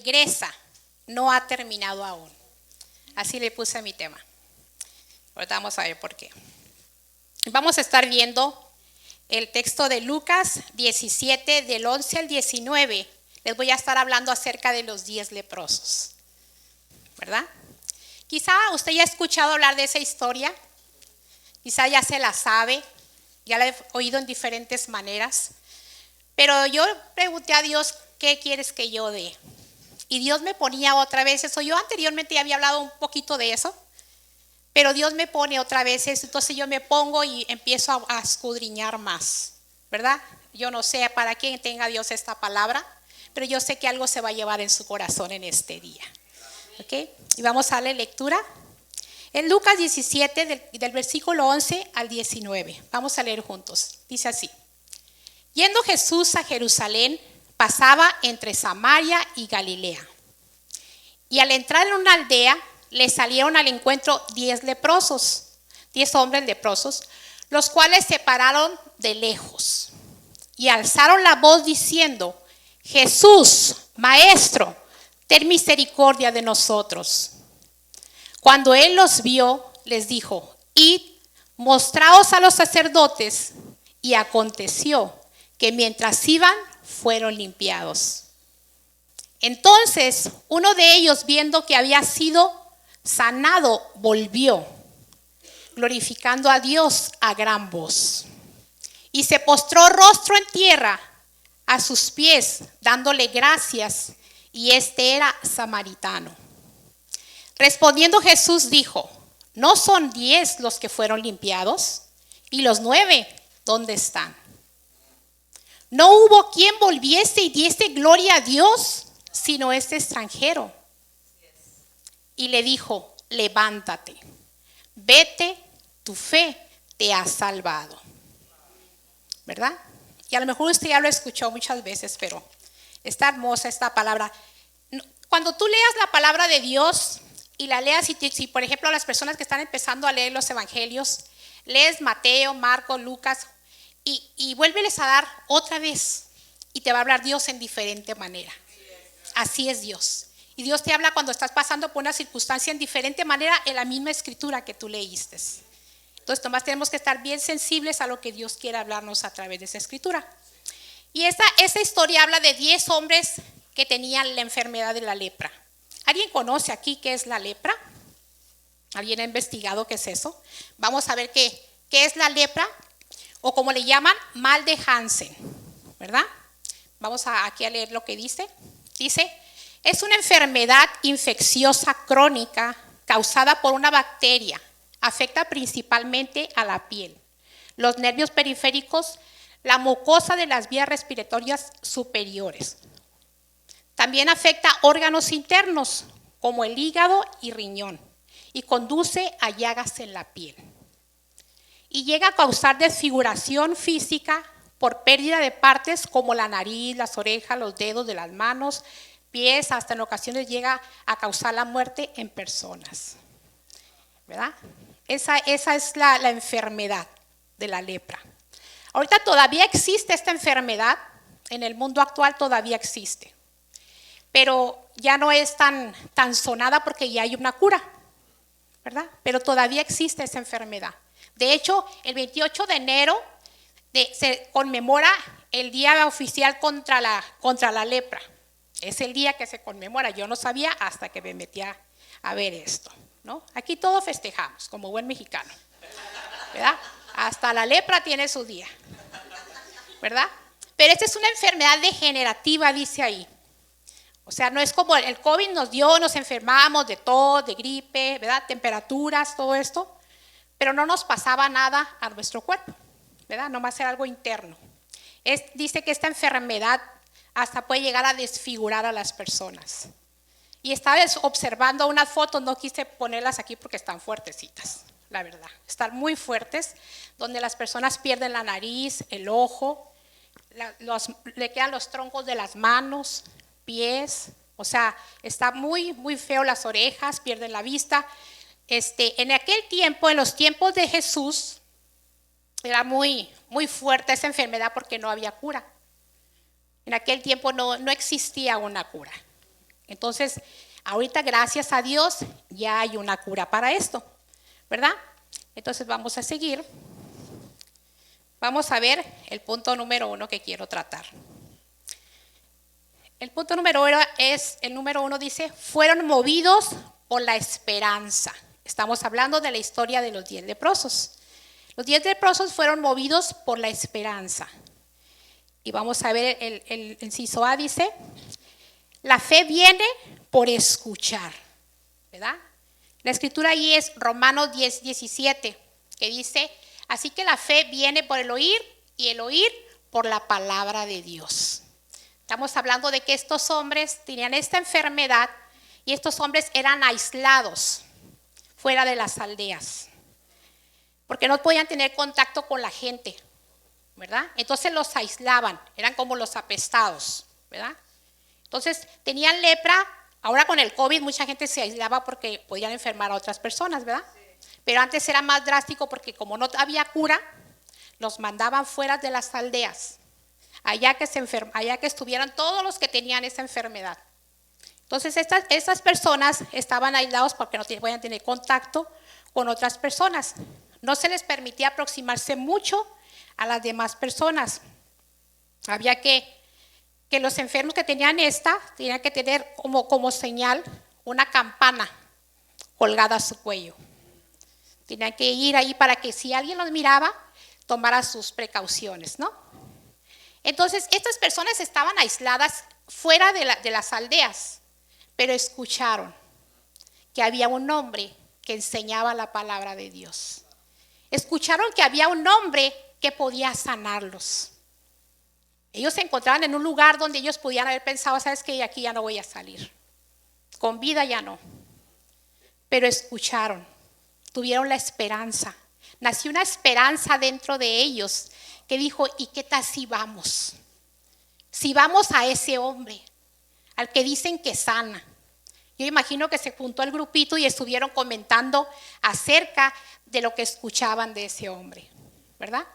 peligresa no ha terminado aún. Así le puse a mi tema. Ahorita vamos a ver por qué. Vamos a estar viendo el texto de Lucas 17, del 11 al 19. Les voy a estar hablando acerca de los 10 leprosos, ¿verdad? Quizá usted ya ha escuchado hablar de esa historia, quizá ya se la sabe, ya la he oído en diferentes maneras, pero yo pregunté a Dios, ¿qué quieres que yo dé? Y Dios me ponía otra vez eso. Yo anteriormente ya había hablado un poquito de eso, pero Dios me pone otra vez eso. Entonces yo me pongo y empiezo a escudriñar más, ¿verdad? Yo no sé para quién tenga Dios esta palabra, pero yo sé que algo se va a llevar en su corazón en este día. ¿Ok? Y vamos a darle lectura. En Lucas 17, del versículo 11 al 19. Vamos a leer juntos. Dice así. Yendo Jesús a Jerusalén, pasaba entre Samaria y Galilea. Y al entrar en una aldea, le salieron al encuentro 10 leprosos, 10 hombres leprosos, los cuales se pararon de lejos y alzaron la voz diciendo: Jesús, Maestro, ten misericordia de nosotros. Cuando él los vio, les dijo: Id, mostraos a los sacerdotes. Y aconteció que mientras iban, fueron limpiados. Entonces uno de ellos, viendo que había sido sanado, volvió, glorificando a Dios a gran voz. Y se postró rostro en tierra a sus pies, dándole gracias, y este era samaritano. Respondiendo Jesús dijo: ¿no son 10 los que fueron limpiados? ¿Y los 9 dónde están? No hubo quien volviese y diese gloria a Dios, sino este extranjero. Y le dijo: levántate, vete, tu fe te ha salvado. ¿Verdad? Y a lo mejor usted ya lo escuchó muchas veces, pero está hermosa esta palabra. Cuando tú leas la palabra de Dios y la leas, si por ejemplo las personas que están empezando a leer los evangelios, lees Mateo, Marcos, Lucas, y vuélveles a dar otra vez, y te va a hablar Dios en diferente manera. Así es Dios. Y Dios te habla cuando estás pasando por una circunstancia en diferente manera en la misma escritura que tú leíste. Entonces nomás tenemos que estar bien sensibles a lo que Dios quiere hablarnos a través de esa escritura. Y esta historia habla de 10 hombres que tenían la enfermedad de la lepra. ¿Alguien conoce aquí qué es la lepra? ¿Alguien ha investigado qué es eso? Vamos a ver qué es la lepra, o como le llaman, mal de Hansen, ¿verdad? Vamos aquí a leer lo que dice. Dice: es una enfermedad infecciosa crónica causada por una bacteria. Afecta principalmente a la piel, los nervios periféricos, la mucosa de las vías respiratorias superiores. También afecta órganos internos como el hígado y riñón y conduce a llagas en la piel. Y llega a causar desfiguración física por pérdida de partes como la nariz, las orejas, los dedos de las manos, pies, hasta en ocasiones llega a causar la muerte en personas. ¿Verdad? Esa es la enfermedad de la lepra. Ahorita todavía existe esta enfermedad, en el mundo actual todavía existe, pero ya no es tan sonada porque ya hay una cura, ¿verdad? Pero todavía existe esa enfermedad. De hecho, el 28 de enero se conmemora el día oficial contra la lepra. Es el día que se conmemora. Yo no sabía hasta que me metí a ver esto, ¿no? Aquí todos festejamos como buen mexicano, ¿verdad? Hasta la lepra tiene su día, ¿verdad? Pero esta es una enfermedad degenerativa, dice ahí. O sea, no es como el COVID nos enfermamos de tos, de gripe, ¿verdad? Temperaturas, todo esto, pero no nos pasaba nada a nuestro cuerpo, ¿verdad? Nomás era algo interno. Dice que esta enfermedad hasta puede llegar a desfigurar a las personas. Y estaba observando unas fotos, no quise ponerlas aquí porque están fuertecitas, la verdad. Están muy fuertes, donde las personas pierden la nariz, el ojo, le quedan los troncos de las manos, pies, o sea, está muy, muy feo, las orejas, pierden la vista. En aquel tiempo, en los tiempos de Jesús, era muy, muy fuerte esa enfermedad porque no había cura. En aquel tiempo no existía una cura. Entonces, ahorita gracias a Dios ya hay una cura para esto, ¿verdad? Entonces vamos a seguir. Vamos a ver el punto número 1 que quiero tratar. El punto número 1 dice, fueron movidos por la esperanza. Estamos hablando de la historia de los 10 leprosos. Los 10 leprosos fueron movidos por la esperanza. Y vamos a ver el inciso A, dice, la fe viene por escuchar, ¿verdad? La escritura ahí es Romanos 10:17, que dice, así que la fe viene por el oír y el oír por la palabra de Dios. Estamos hablando de que estos hombres tenían esta enfermedad y estos hombres eran aislados fuera de las aldeas, porque no podían tener contacto con la gente, ¿verdad? Entonces los aislaban, eran como los apestados, ¿verdad? Entonces tenían lepra. Ahora con el COVID mucha gente se aislaba porque podían enfermar a otras personas, ¿verdad? Pero antes era más drástico porque como no había cura, los mandaban fuera de las aldeas, allá que estuvieran todos los que tenían esa enfermedad. Entonces estas personas estaban aislados porque no podían tener contacto con otras personas. No se les permitía aproximarse mucho a las demás personas. Había que los enfermos que tenían tenían que tener como señal una campana colgada a su cuello. Tenían que ir ahí para que si alguien los miraba, tomara sus precauciones, ¿no? Entonces, estas personas estaban aisladas fuera de las aldeas, pero escucharon que había un hombre que enseñaba la palabra de Dios. Escucharon que había un hombre que podía sanarlos. Ellos se encontraban en un lugar donde ellos podían haber pensado, ¿sabes qué? Aquí ya no voy a salir. Con vida ya no. Pero escucharon, tuvieron la esperanza. Nació una esperanza dentro de ellos que dijo, ¿y qué tal si vamos? Si vamos a ese hombre, al que dicen que sana. Yo imagino que se juntó el grupito y estuvieron comentando acerca de lo que escuchaban de ese hombre, ¿verdad?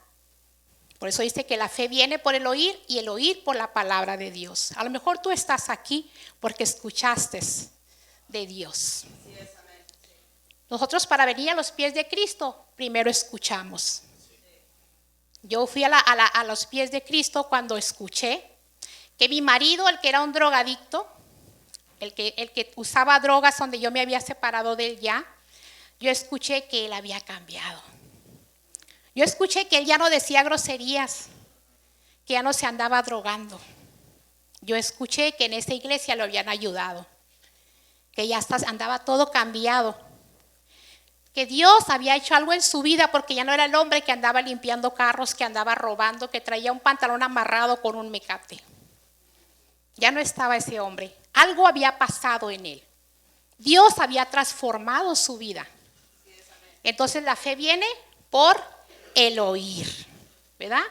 Por eso dice que la fe viene por el oír y el oír por la palabra de Dios. A lo mejor tú estás aquí porque escuchaste de Dios. Nosotros para venir a los pies de Cristo, primero escuchamos. Yo fui a los pies de Cristo cuando escuché que mi marido, el que era un drogadicto, el que usaba drogas donde yo me había separado de él ya, yo escuché que él había cambiado. Yo escuché que él ya no decía groserías, que ya no se andaba drogando. Yo escuché que en esa iglesia lo habían ayudado, que ya andaba todo cambiado, que Dios había hecho algo en su vida porque ya no era el hombre que andaba limpiando carros, que andaba robando, que traía un pantalón amarrado con un mecate. Ya no estaba ese hombre. Algo había pasado en él. Dios había transformado su vida. Entonces la fe viene por el oír, ¿verdad?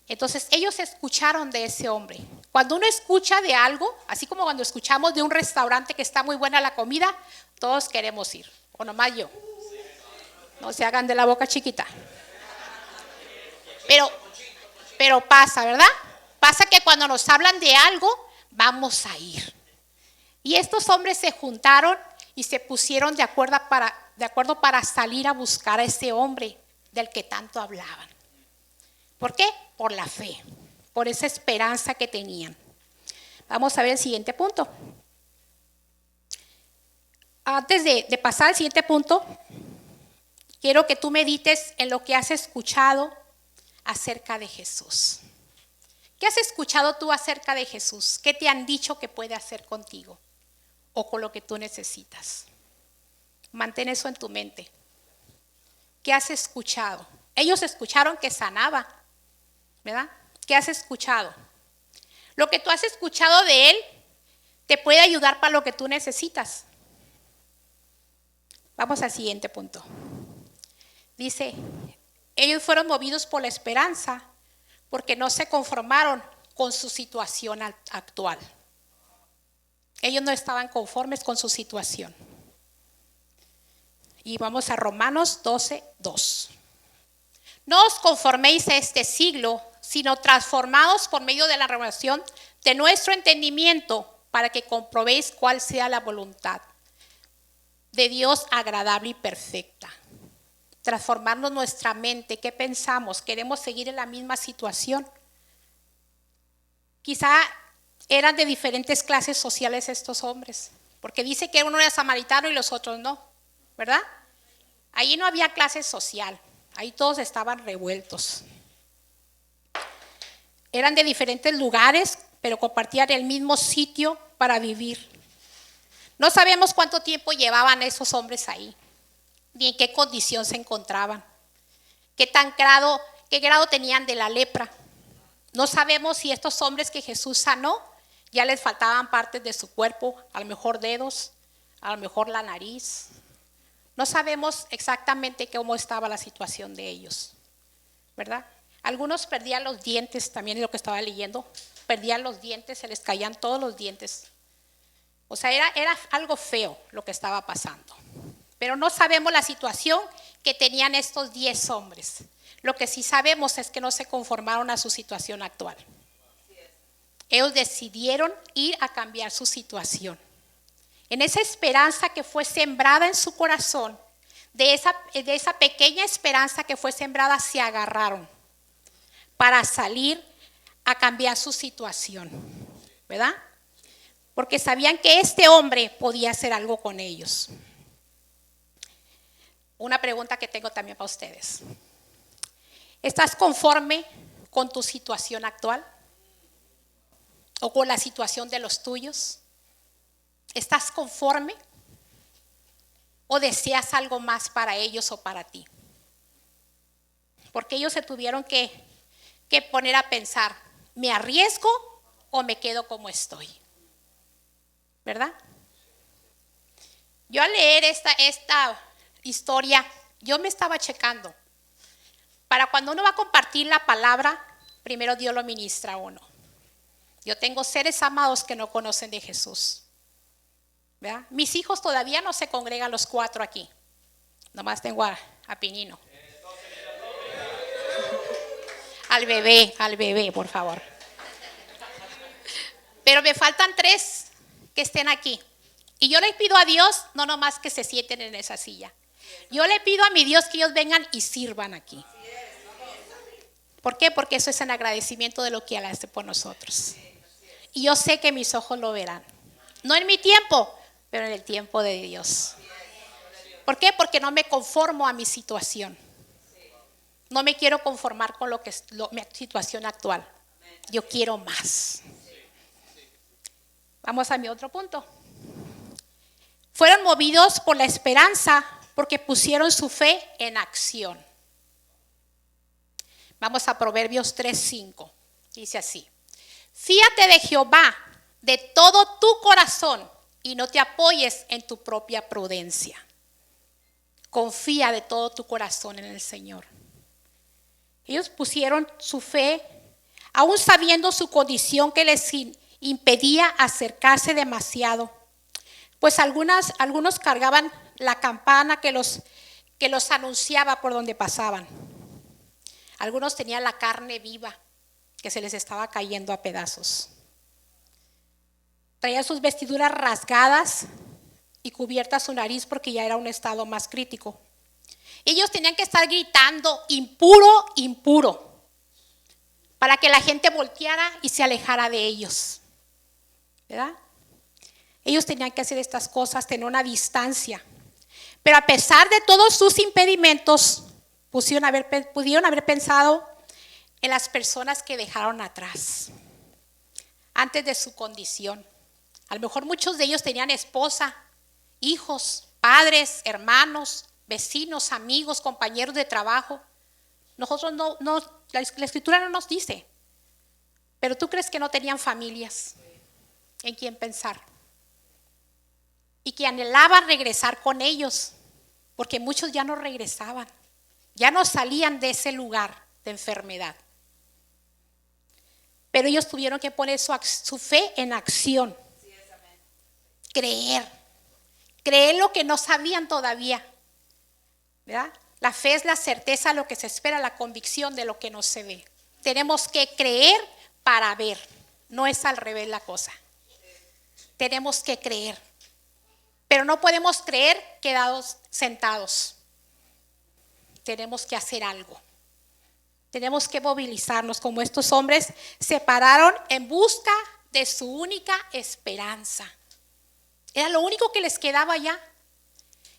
Entonces ellos escucharon de ese hombre. Cuando uno escucha de algo, así como cuando escuchamos de un restaurante que está muy buena la comida, todos queremos ir, o nomás yo. No se hagan de la boca chiquita. Pero pasa, ¿verdad? Pasa que cuando nos hablan de algo, vamos a ir. Y estos hombres se juntaron y se pusieron de acuerdo para salir a buscar a ese hombre del que tanto hablaban. ¿Por qué? Por la fe, por esa esperanza que tenían. Vamos a ver el siguiente punto. Antes de pasar al siguiente punto, quiero que tú medites en lo que has escuchado acerca de Jesús. ¿Qué has escuchado tú acerca de Jesús? ¿Qué te han dicho que puede hacer contigo o con lo que tú necesitas? Mantén eso en tu mente. ¿Qué has escuchado? Ellos escucharon que sanaba, ¿verdad? ¿Qué has escuchado? Lo que tú has escuchado de él te puede ayudar para lo que tú necesitas. Vamos al siguiente punto. Dice, ellos fueron movidos por la esperanza porque no se conformaron con su situación actual. Ellos no estaban conformes con su situación. Y vamos a Romanos 12:2. No os conforméis a este siglo, sino transformados por medio de la renovación de nuestro entendimiento, para que comprobéis cuál sea la voluntad de Dios agradable y perfecta. Transformarnos nuestra mente. ¿Qué pensamos? ¿Queremos seguir en la misma situación? Quizá eran de diferentes clases sociales estos hombres, porque dice que uno era samaritano y los otros no, ¿verdad? Allí no había clase social, ahí todos estaban revueltos. Eran de diferentes lugares, pero compartían el mismo sitio para vivir. No sabemos cuánto tiempo llevaban esos hombres ahí, ni en qué condición se encontraban, qué grado tenían de la lepra. No sabemos si estos hombres que Jesús sanó ya les faltaban partes de su cuerpo, a lo mejor dedos, a lo mejor la nariz. No sabemos exactamente cómo estaba la situación de ellos, ¿verdad? Algunos perdían los dientes, también es lo que estaba leyendo, perdían los dientes, se les caían todos los dientes. O sea, era algo feo lo que estaba pasando. Pero no sabemos la situación que tenían estos 10 hombres. Lo que sí sabemos es que no se conformaron a su situación actual. Ellos decidieron ir a cambiar su situación. En esa esperanza que fue sembrada en su corazón, de esa pequeña esperanza que fue sembrada, se agarraron para salir a cambiar su situación, ¿verdad? Porque sabían que este hombre podía hacer algo con ellos. Una pregunta que tengo también para ustedes. ¿Estás conforme con tu situación actual? ¿O con la situación de los tuyos? ¿Estás conforme? ¿O deseas algo más para ellos o para ti? Porque ellos se tuvieron que poner a pensar, ¿me arriesgo o me quedo como estoy? ¿Verdad? Yo al leer esta historia, yo me estaba checando. Para cuando uno va a compartir la palabra, primero Dios lo ministra a uno. Yo tengo seres amados que no conocen de Jesús, ¿verdad? Mis hijos todavía no se congregan los 4 aquí. Nomás tengo a Pinino. Al bebé, por favor. Pero me faltan 3 que estén aquí. Y yo le pido a Dios, no nomás que se sienten en esa silla. Yo le pido a mi Dios que ellos vengan y sirvan aquí. ¿Por qué? Porque eso es en agradecimiento de lo que Él hace por nosotros. Y yo sé que mis ojos lo verán. No en mi tiempo, pero en el tiempo de Dios. ¿Por qué? Porque no me conformo a mi situación. No me quiero conformar con mi situación actual. Yo quiero más. Vamos a mi otro punto. Fueron movidos por la esperanza porque pusieron su fe en acción. Vamos a Proverbios 3:5. Dice así: fíate de Jehová de todo tu corazón y no te apoyes en tu propia prudencia. Confía de todo tu corazón en el Señor. Ellos pusieron su fe, aún sabiendo su condición que les impedía acercarse demasiado. Pues algunos cargaban la campana que los anunciaba por donde pasaban. Algunos tenían la carne viva que se les estaba cayendo a pedazos. Traían sus vestiduras rasgadas y cubierta su nariz porque ya era un estado más crítico. Ellos tenían que estar gritando impuro, impuro, para que la gente volteara y se alejara de ellos, ¿verdad? Ellos tenían que hacer estas cosas, tener una distancia. Pero a pesar de todos sus impedimentos, pudieron haber pensado en las personas que dejaron atrás, antes de su condición. A lo mejor muchos de ellos tenían esposa, hijos, padres, hermanos, vecinos, amigos, compañeros de trabajo. Nosotros la escritura no nos dice. Pero ¿tú crees que no tenían familias en quien pensar? Y que anhelaban regresar con ellos, porque muchos ya no regresaban, ya no salían de ese lugar de enfermedad. Pero ellos tuvieron que poner su fe en acción. Creer lo que no sabían todavía, ¿verdad? La fe es la certeza de lo que se espera, la convicción de lo que no se ve. Tenemos que creer para ver, no es al revés la cosa. tenemos que creer. Pero no podemos creer quedados sentados. Tenemos que hacer algo. Tenemos que movilizarnos como estos hombres se pararon en busca de su única esperanza. Era lo único que les quedaba ya.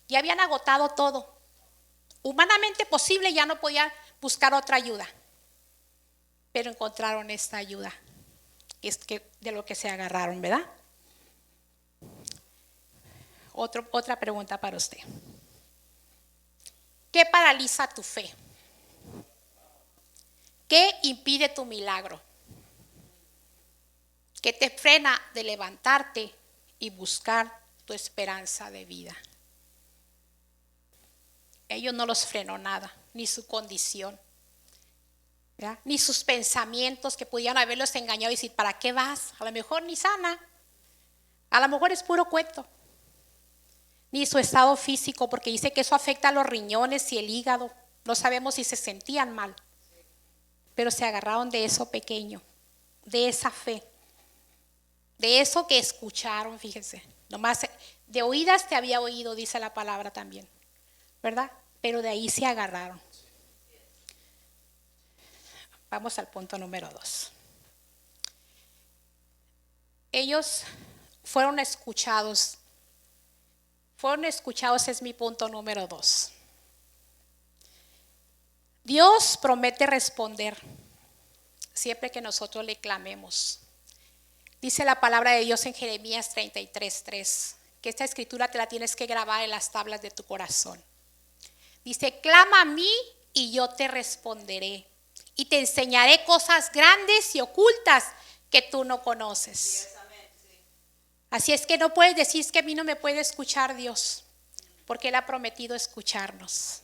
Ya habían agotado todo. Humanamente posible, ya no podían buscar otra ayuda. Pero encontraron esta ayuda. Es que de lo que se agarraron, ¿verdad? Otra pregunta para usted. ¿Qué paraliza tu fe? ¿Qué impide tu milagro? ¿Qué te frena de levantarte y buscar tu esperanza de vida? Ellos no los frenó nada, ni su condición, ¿verdad? Ni sus pensamientos que pudieran haberlos engañado y decir, ¿para qué vas? A lo mejor ni sana, a lo mejor es puro cuento. Ni su estado físico, porque dice que eso afecta a los riñones y el hígado. No sabemos si se sentían mal, pero se agarraron de eso pequeño, de esa fe, de eso que escucharon, fíjense. Nomás de oídas te había oído, dice la palabra también, ¿verdad? Pero de ahí se agarraron. Vamos al punto número 2. Ellos fueron escuchados. Fueron escuchados, es mi punto número 2. Dios promete responder siempre que nosotros le clamemos. Dice la palabra de Dios en Jeremías 33:3, que esta escritura te la tienes que grabar en las tablas de tu corazón. Dice, clama a mí y yo te responderé y te enseñaré cosas grandes y ocultas que tú no conoces. Así es que no puedes decir que a mí no me puede escuchar Dios, porque Él ha prometido escucharnos.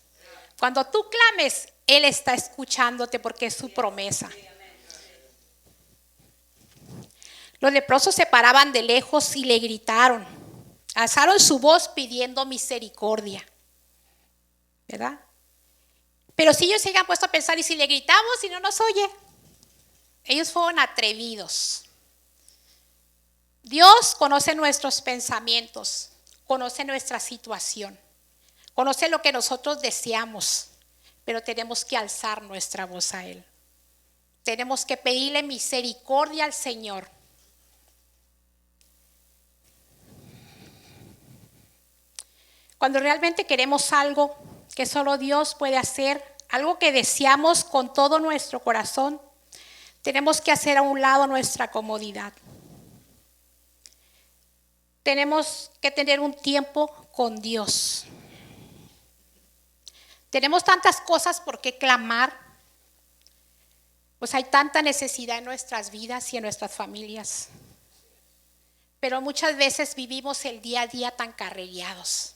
Cuando tú clames, Él está escuchándote porque es su promesa. Los leprosos se paraban de lejos y le gritaron. Alzaron su voz pidiendo misericordia, ¿verdad? Pero si ellos se habían puesto a pensar, ¿y si le gritamos y no nos oye? Ellos fueron atrevidos. Dios conoce nuestros pensamientos, conoce nuestra situación, conoce lo que nosotros deseamos, pero tenemos que alzar nuestra voz a Él. Tenemos que pedirle misericordia al Señor. Cuando realmente queremos algo que solo Dios puede hacer, algo que deseamos con todo nuestro corazón, tenemos que hacer a un lado nuestra comodidad. Tenemos que tener un tiempo con Dios. Tenemos tantas cosas por qué clamar. Pues hay tanta necesidad en nuestras vidas y en nuestras familias. Pero muchas veces vivimos el día a día tan carrereados.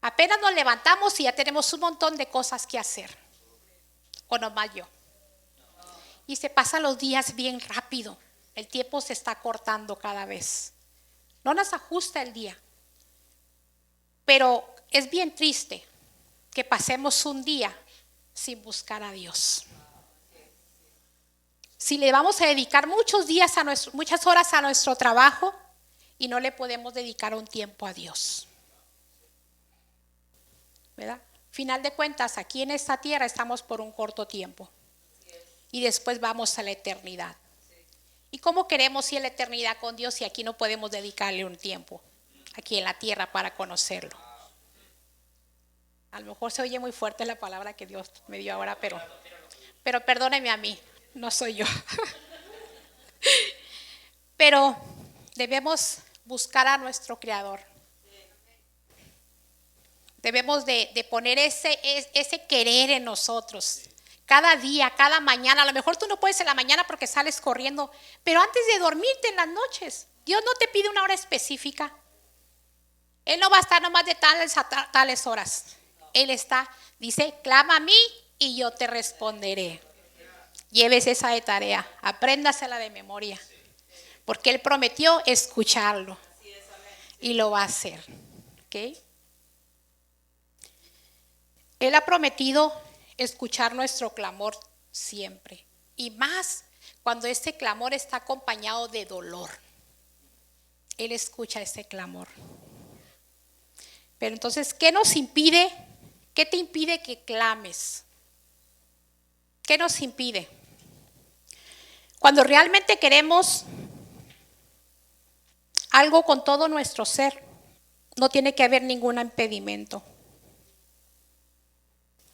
Apenas nos levantamos y ya tenemos un montón de cosas que hacer. O nomás yo. Y se pasan los días bien rápido. El tiempo se está cortando cada vez. No nos ajusta el día. Pero es bien triste que pasemos un día sin buscar a Dios. Si le vamos a dedicar muchas horas a nuestro trabajo y no le podemos dedicar un tiempo a Dios, ¿verdad? Final de cuentas, aquí en esta tierra estamos por un corto tiempo y después vamos a la eternidad. ¿Y cómo queremos ir a la eternidad con Dios si aquí no podemos dedicarle un tiempo aquí en la tierra para conocerlo? A lo mejor se oye muy fuerte la palabra que Dios me dio ahora, pero perdóneme a mí, no soy yo. Pero debemos buscar a nuestro Creador. Debemos de poner ese querer en nosotros. Cada día, cada mañana. A lo mejor tú no puedes en la mañana porque sales corriendo, pero antes de dormirte en las noches, Dios no te pide una hora específica. Él no va a estar nomás de tales a tales horas. Él dice, clama a mí y yo te responderé. Llévese esa de tarea, apréndasela de memoria, porque Él prometió escucharlo y lo va a hacer. ¿Ok? Él ha prometido escuchar nuestro clamor siempre, y más cuando este clamor está acompañado de dolor. Él escucha ese clamor. Pero entonces, ¿qué nos impide? ¿Qué te impide que clames? ¿Qué nos impide? Cuando realmente queremos algo con todo nuestro ser, no tiene que haber ningún impedimento.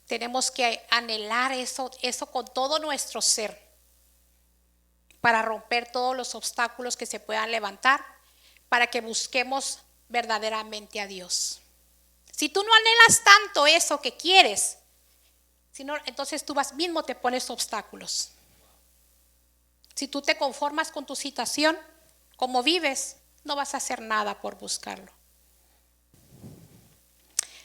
Tenemos que anhelar eso con todo nuestro ser para romper todos los obstáculos que se puedan levantar, para que busquemos verdaderamente a Dios. Si tú no anhelas tanto eso que quieres, entonces tú mismo te pones obstáculos. Si tú te conformas con tu situación, como vives, no vas a hacer nada por buscarlo.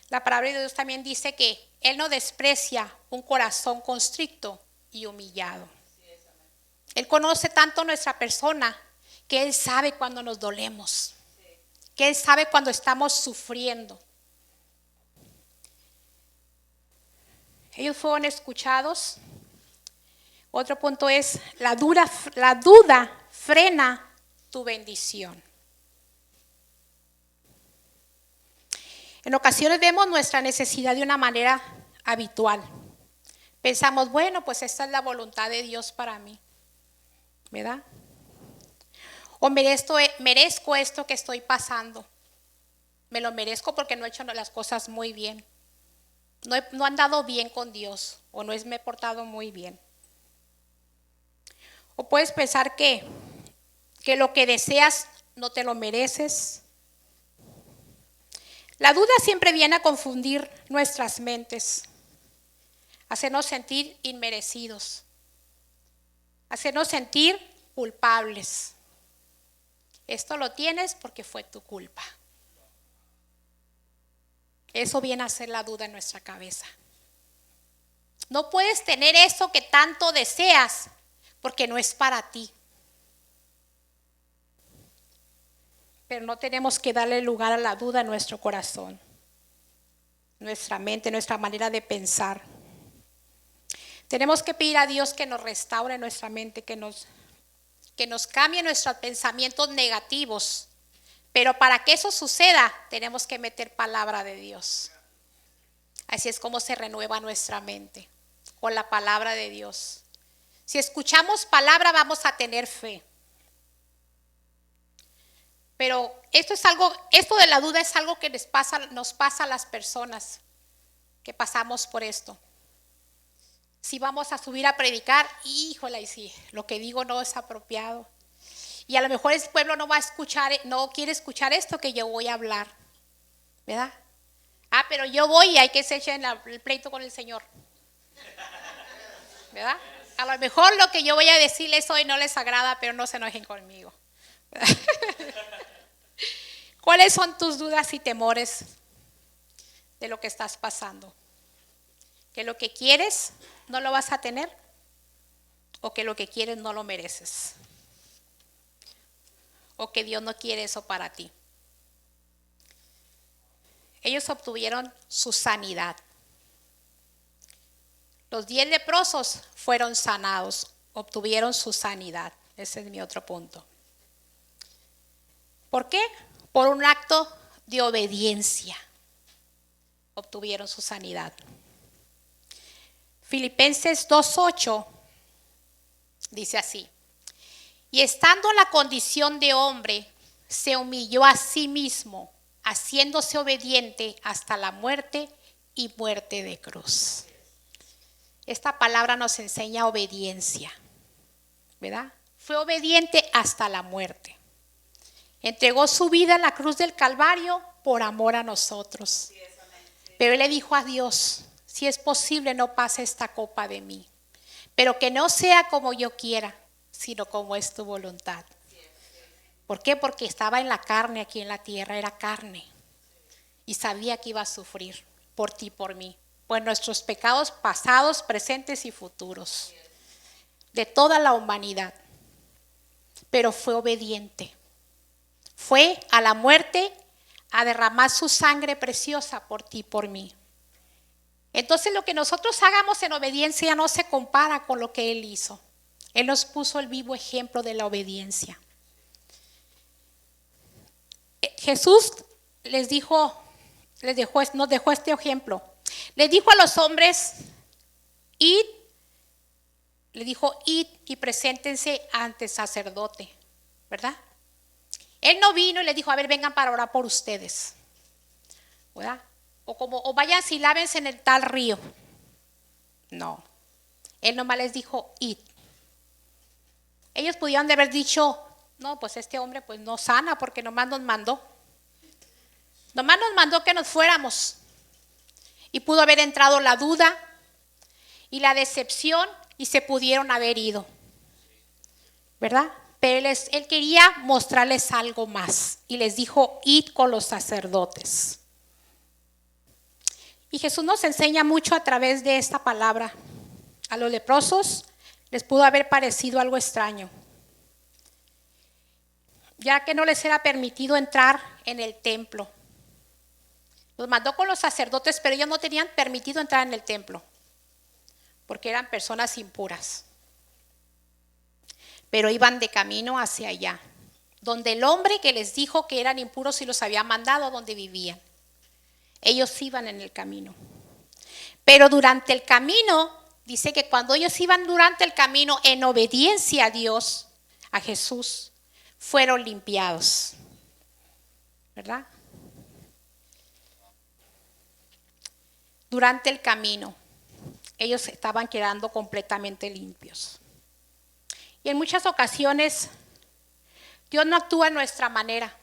La palabra de Dios también dice que Él no desprecia un corazón constricto y humillado. Él conoce tanto nuestra persona que Él sabe cuando nos dolemos, que Él sabe cuando estamos sufriendo. Ellos fueron escuchados. Otro punto es, la duda frena tu bendición. En ocasiones vemos nuestra necesidad de una manera habitual. Pensamos, bueno, pues esta es la voluntad de Dios para mí, ¿verdad? O merezco esto que estoy pasando. Me lo merezco porque no he hecho las cosas muy bien. No he andado bien con Dios o me he portado muy bien. O puedes pensar que lo que deseas no te lo mereces. La duda siempre viene a confundir nuestras mentes, hacernos sentir inmerecidos, hacernos sentir culpables. Esto lo tienes porque fue tu culpa. Eso viene a ser la duda en nuestra cabeza. No puedes tener eso que tanto deseas porque no es para ti. Pero no tenemos que darle lugar a la duda en nuestro corazón, nuestra mente, nuestra manera de pensar. Tenemos que pedir a Dios que nos restaure nuestra mente, que nos cambie nuestros pensamientos negativos. Pero para que eso suceda, tenemos que meter palabra de Dios. Así es como se renueva nuestra mente, con la palabra de Dios. Si escuchamos palabra, vamos a tener fe. Pero esto de la duda es algo que nos pasa a las personas que pasamos por esto. Si vamos a subir a predicar, híjole, y si lo que digo no es apropiado. Y a lo mejor el pueblo no va a escuchar, no quiere escuchar esto que yo voy a hablar, ¿verdad? Pero yo voy y hay que se echen el pleito con el Señor, ¿verdad? A lo mejor lo que yo voy a decirles hoy no les agrada, pero no se enojen conmigo. ¿Cuáles son tus dudas y temores de lo que estás pasando? ¿Que lo que quieres no lo vas a tener? ¿O que lo que quieres no lo mereces? ¿O que Dios no quiere eso para ti? Ellos obtuvieron su sanidad. Los 10 leprosos fueron sanados, obtuvieron su sanidad. Ese es mi otro punto. ¿Por qué? Por un acto de obediencia obtuvieron su sanidad. Filipenses 2:8 dice así: y estando en la condición de hombre, se humilló a sí mismo, haciéndose obediente hasta la muerte y muerte de cruz. Esta palabra nos enseña obediencia, ¿verdad? Fue obediente hasta la muerte. Entregó su vida en la cruz del Calvario por amor a nosotros. Pero él le dijo a Dios: si es posible, no pase esta copa de mí, pero que no sea como yo quiera, sino como es tu voluntad. ¿Por qué? Porque estaba en la carne aquí en la tierra, era carne. Y sabía que iba a sufrir por ti y por mí, por nuestros pecados pasados, presentes y futuros, de toda la humanidad. Pero fue obediente. Fue a la muerte a derramar su sangre preciosa por ti y por mí. Entonces lo que nosotros hagamos en obediencia no se compara con lo que Él hizo. Él nos puso el vivo ejemplo de la obediencia. Jesús nos dejó este ejemplo. Les dijo a los hombres, id, le dijo, id y preséntense ante el sacerdote, ¿verdad? Él no vino y les dijo, a ver, vengan para orar por ustedes, ¿verdad? O vayan y lávense en el tal río. No, él nomás les dijo, id. Ellos pudieron haber dicho, no, pues este hombre pues no sana porque nomás nos mandó. Nomás nos mandó que nos fuéramos. Y pudo haber entrado la duda y la decepción y se pudieron haber ido, ¿verdad? Pero él quería mostrarles algo más y les dijo, id con los sacerdotes. Y Jesús nos enseña mucho a través de esta palabra. A los leprosos les pudo haber parecido algo extraño, ya que no les era permitido entrar en el templo. Los mandó con los sacerdotes, pero ellos no tenían permitido entrar en el templo, porque eran personas impuras. Pero iban de camino hacia allá, donde el hombre que les dijo que eran impuros y los había mandado donde vivían. Ellos iban en el camino. Pero durante el camino, dice que cuando ellos iban durante el camino en obediencia a Dios, a Jesús, fueron limpiados, ¿verdad? Durante el camino, ellos estaban quedando completamente limpios. Y en muchas ocasiones, Dios no actúa en nuestra manera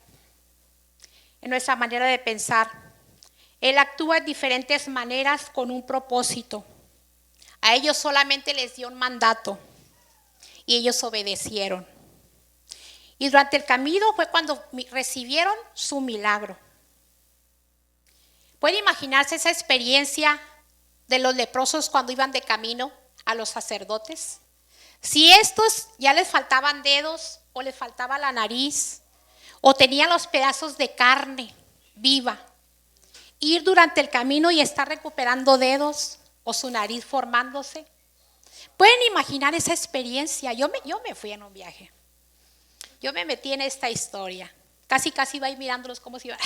de pensar. Él actúa en diferentes maneras con un propósito. A ellos solamente les dio un mandato y ellos obedecieron. Y durante el camino fue cuando recibieron su milagro. ¿Puede imaginarse esa experiencia de los leprosos cuando iban de camino a los sacerdotes? Si estos ya les faltaban dedos o les faltaba la nariz o tenían los pedazos de carne viva, ir durante el camino y estar recuperando dedos o su nariz formándose. ¿Pueden imaginar esa experiencia? Yo me fui en un viaje. Yo me metí en esta historia. Casi iba a ir mirándolos como si iba.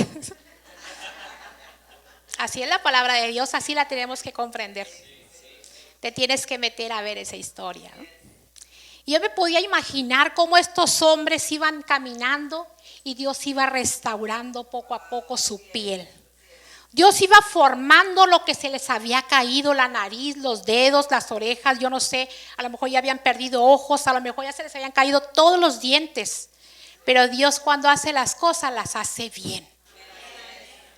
Así es la palabra de Dios, así la tenemos que comprender. Te tienes que meter a ver esa historia, ¿no? Y yo me podía imaginar cómo estos hombres iban caminando y Dios iba restaurando poco a poco su piel. Dios iba formando lo que se les había caído, la nariz, los dedos, las orejas, yo no sé, a lo mejor ya habían perdido ojos, a lo mejor ya se les habían caído todos los dientes. Pero Dios cuando hace las cosas las hace bien.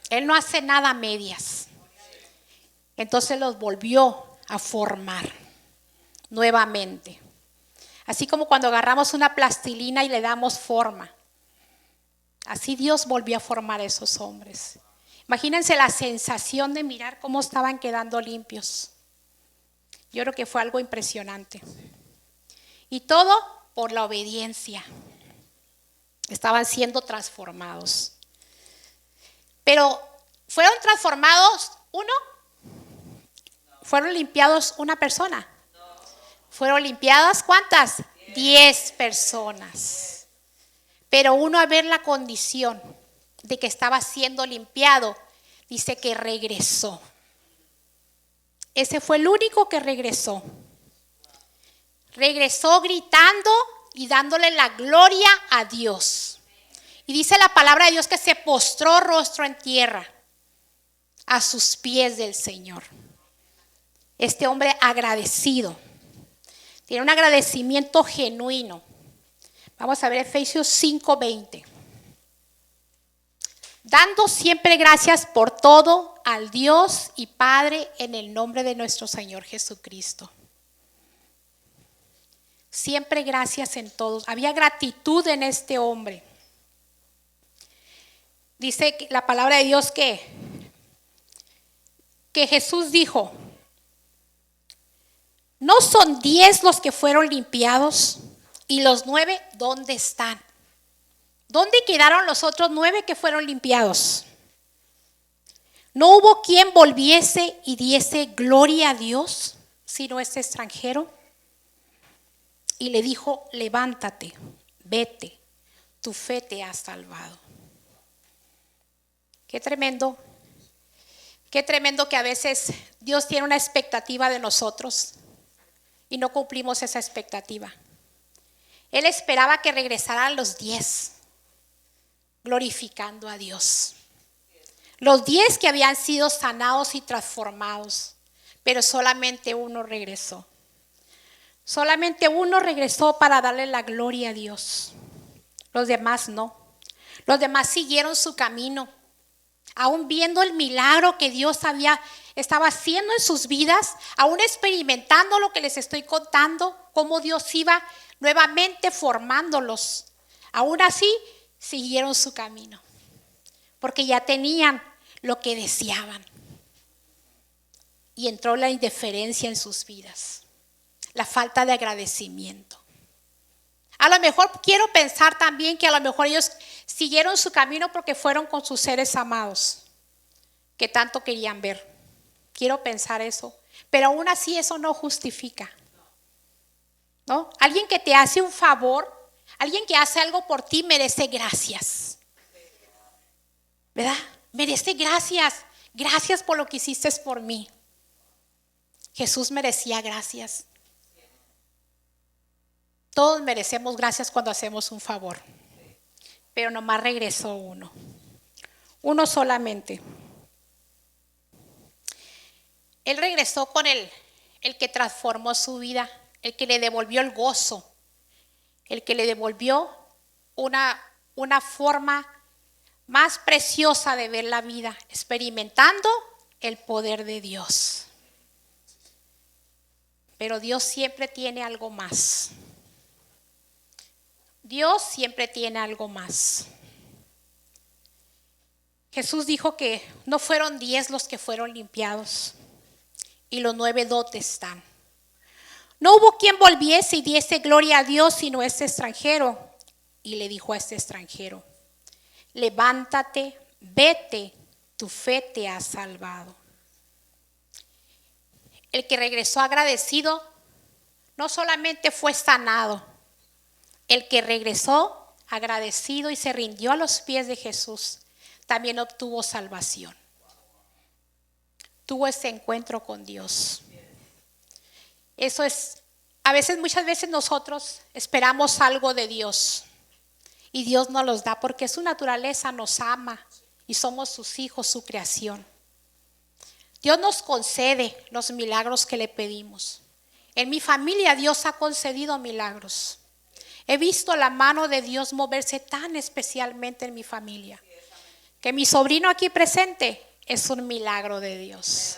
Él no hace nada a medias. Entonces los volvió a formar nuevamente. Así como cuando agarramos una plastilina y le damos forma. Así Dios volvió a formar a esos hombres. Imagínense la sensación de mirar cómo estaban quedando limpios. Yo creo que fue algo impresionante. Y todo por la obediencia. Estaban siendo transformados. Pero ¿fueron transformados uno? ¿Fueron limpiados una persona? ¿Fueron limpiadas cuántas? 10 personas. Pero uno, a ver la condición de que estaba siendo limpiado, dice que regresó. Ese fue el único que regresó. Regresó gritando y dándole la gloria a Dios. Y dice la palabra de Dios que se postró rostro en tierra a sus pies del Señor. Este hombre agradecido. Tiene un agradecimiento genuino. Vamos a ver Efesios 5:20. Dando siempre gracias por todo al Dios y Padre en el nombre de nuestro Señor Jesucristo. Siempre gracias en todos. Había gratitud en este hombre. Dice la palabra de Dios que Jesús dijo, ¿no son 10 los que fueron limpiados? ¿Y los 9 dónde están? ¿Dónde quedaron los otros 9 que fueron limpiados? ¿No hubo quien volviese y diese gloria a Dios, sino este extranjero? Y le dijo, levántate, vete, tu fe te ha salvado. Qué tremendo. Qué tremendo que a veces Dios tiene una expectativa de nosotros y no cumplimos esa expectativa. Él esperaba que regresaran los 10, glorificando a Dios. Los 10 que habían sido sanados y transformados, pero solamente uno regresó. Solamente uno regresó para darle la gloria a Dios. Los demás no. Los demás siguieron su camino. Aún viendo el milagro que Dios estaba haciendo en sus vidas, aún experimentando lo que les estoy contando, cómo Dios iba nuevamente formándolos. Aún así, siguieron su camino, porque ya tenían lo que deseaban. Y entró la indiferencia en sus vidas, la falta de agradecimiento. A lo mejor quiero pensar también que a lo mejor ellos siguieron su camino porque fueron con sus seres amados que tanto querían ver. Quiero pensar eso, pero aún así eso no justifica, ¿no? Alguien que te hace un favor, alguien que hace algo por ti merece gracias, ¿verdad? Merece gracias. Gracias por lo que hiciste por mí. Jesús merecía gracias. Todos merecemos gracias cuando hacemos un favor, pero nomás regresó uno solamente. Él regresó con el que transformó su vida, el que le devolvió el gozo, el que le devolvió una forma más preciosa de ver la vida, experimentando el poder de Dios. Pero Dios siempre tiene algo más. Dios siempre tiene algo más. Jesús dijo que no fueron 10 los que fueron limpiados y los 9 ¿dónde están? No hubo quien volviese y diese gloria a Dios sino este extranjero. Y le dijo a este extranjero: levántate, vete, tu fe te ha salvado. El que regresó agradecido no solamente fue sanado, el que regresó agradecido y se rindió a los pies de Jesús también obtuvo salvación. Tuvo ese encuentro con Dios. Eso es, muchas veces nosotros esperamos algo de Dios y Dios nos los da porque su naturaleza nos ama y somos sus hijos, su creación. Dios nos concede los milagros que le pedimos. En mi familia Dios ha concedido milagros. He visto la mano de Dios moverse tan especialmente en mi familia, que mi sobrino aquí presente es un milagro de Dios.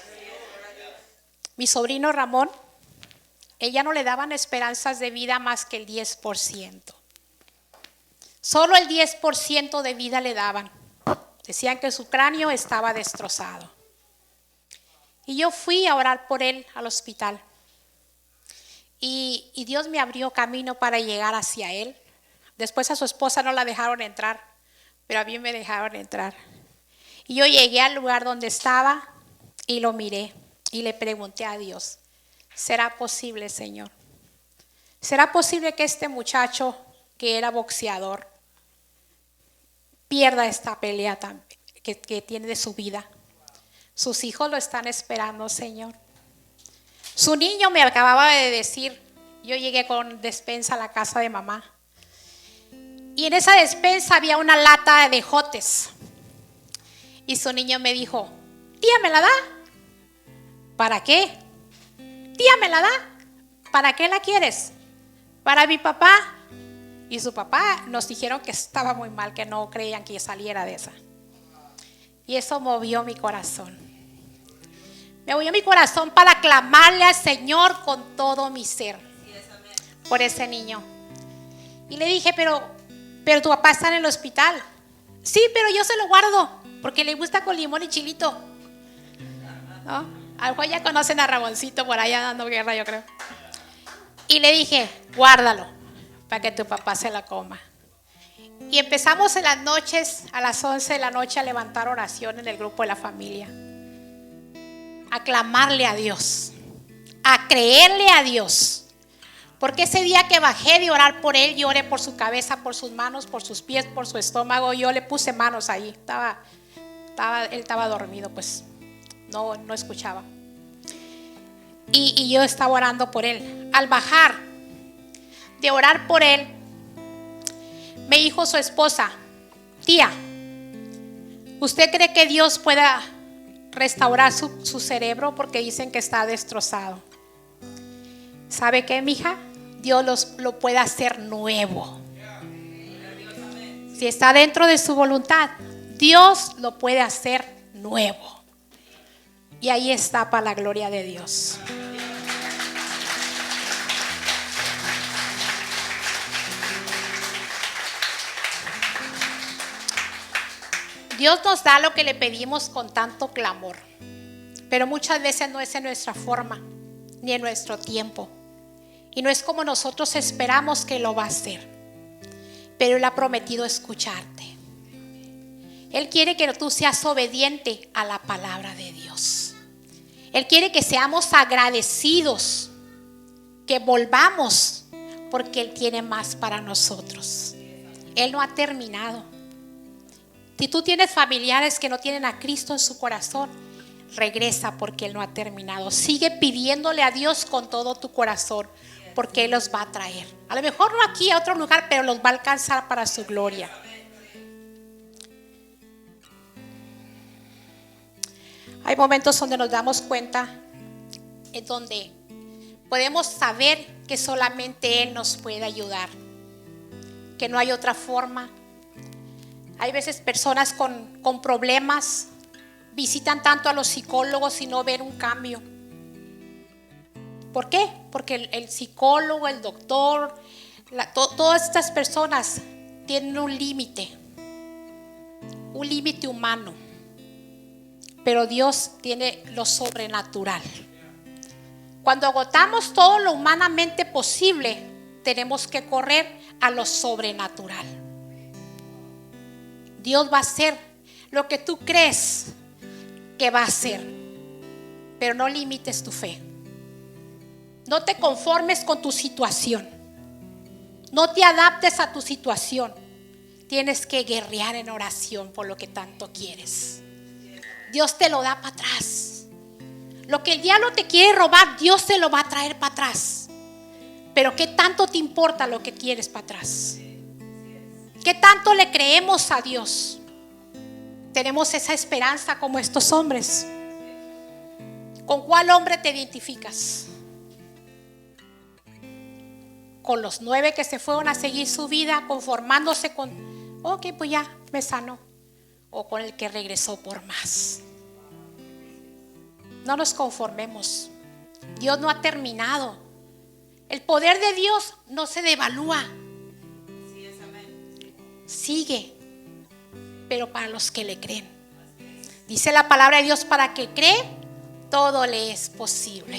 Mi sobrino Ramón, ella no le daban esperanzas de vida más que el 10%. Solo el 10% de vida le daban. Decían que su cráneo estaba destrozado. Y yo fui a orar por él al hospital. Y Dios me abrió camino para llegar hacia él. Después a su esposa no la dejaron entrar, pero a mí me dejaron entrar. Y yo llegué al lugar donde estaba y lo miré y le pregunté a Dios: ¿será posible, Señor? ¿Será posible que este muchacho que era boxeador pierda esta pelea que tiene de su vida? Sus hijos lo están esperando, Señor. Su niño me acababa de decir, yo llegué con despensa a la casa de mamá y en esa despensa había una lata de ejotes y su niño me dijo: tía, ¿me la da? ¿Para qué? Tía, ¿me la da? ¿Para qué la quieres? Para mi papá. Y su papá nos dijeron que estaba muy mal, que no creían que saliera de esa. Y eso movió mi corazón. Me movió mi corazón para clamarle al Señor con todo mi ser por ese niño. Y le dije: pero tu papá está en el hospital. Sí, pero yo se lo guardo porque le gusta con limón y chilito, ¿no? Algo ya conocen a Ramoncito por allá dando guerra, yo creo. Y le dije: guárdalo para que tu papá se la coma. Y empezamos en las noches, a las 11 de la noche, a levantar oración en el grupo de la familia, a clamarle a Dios, a creerle a Dios. Porque ese día que bajé de orar por él, yo oré por su cabeza, por sus manos, por sus pies, por su estómago. Yo le puse manos ahí, estaba Él estaba dormido, pues no escuchaba. Y yo estaba orando por él. Al bajar de orar por él, me dijo su esposa: tía, ¿usted cree que Dios pueda restaurar su cerebro? Porque dicen que está destrozado. ¿Sabe qué, mija? Dios lo puede hacer nuevo. Si está dentro de su voluntad, Dios lo puede hacer nuevo. Y ahí está, para la gloria de Dios. Dios nos da lo que le pedimos con tanto clamor, pero muchas veces no es en nuestra forma ni en nuestro tiempo, y no es como nosotros esperamos que lo va a hacer. Pero Él ha prometido escucharte. Él quiere que tú seas obediente a la palabra de Dios. Él quiere que seamos agradecidos, que volvamos, porque Él tiene más para nosotros. Él no ha terminado. Si tú tienes familiares que no tienen a Cristo en su corazón, regresa, porque Él no ha terminado. Sigue pidiéndole a Dios con todo tu corazón, porque Él los va a traer. A lo mejor no aquí, a otro lugar, pero los va a alcanzar para su gloria. Hay momentos donde nos damos cuenta, en donde podemos saber que solamente Él nos puede ayudar, que no hay otra forma. Hay veces personas con problemas visitan tanto a los psicólogos y no ven un cambio. ¿Por qué? Porque el psicólogo, el doctor, todas estas personas tienen un límite humano, pero Dios tiene lo sobrenatural. Cuando agotamos todo lo humanamente posible, tenemos que correr a lo sobrenatural. Dios va a hacer lo que tú crees que va a hacer, pero no limites tu fe. No te conformes con tu situación. No te adaptes a tu situación. Tienes que guerrear en oración por lo que tanto quieres. Dios te lo da para atrás. Lo que el diablo te quiere robar, Dios te lo va a traer para atrás. Pero ¿qué tanto te importa lo que quieres para atrás? ¿Qué tanto le creemos a Dios? Tenemos esa esperanza como estos hombres. ¿Con cuál hombre te identificas? ¿Con los 9 que se fueron a seguir su vida conformándose con, ok, pues ya me sanó? ¿O con el que regresó por más? No nos conformemos. Dios no ha terminado. El poder de Dios no se devalúa. Sigue, pero para los que le creen. Dice la palabra de Dios: para que cree, todo le es posible.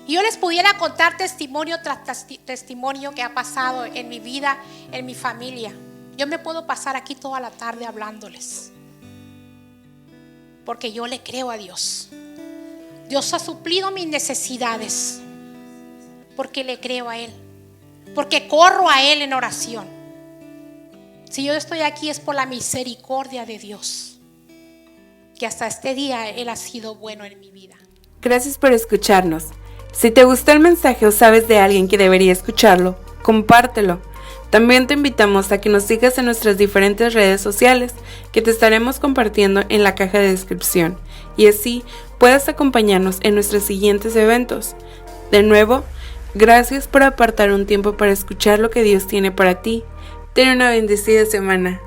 Y yo les pudiera contar testimonio tras testimonio que ha pasado en mi vida, en mi familia. Yo me puedo pasar aquí toda la tarde hablándoles, porque yo le creo a Dios. Dios ha suplido mis necesidades, porque le creo a Él, porque corro a Él en oración. Si yo estoy aquí es por la misericordia de Dios, que hasta este día Él ha sido bueno en mi vida. Gracias por escucharnos. Si te gustó el mensaje o sabes de alguien que debería escucharlo, compártelo. También te invitamos a que nos sigas en nuestras diferentes redes sociales, que te estaremos compartiendo en la caja de descripción, y así puedas acompañarnos en nuestros siguientes eventos. De nuevo, gracias por apartar un tiempo para escuchar lo que Dios tiene para ti. Ten una bendecida semana.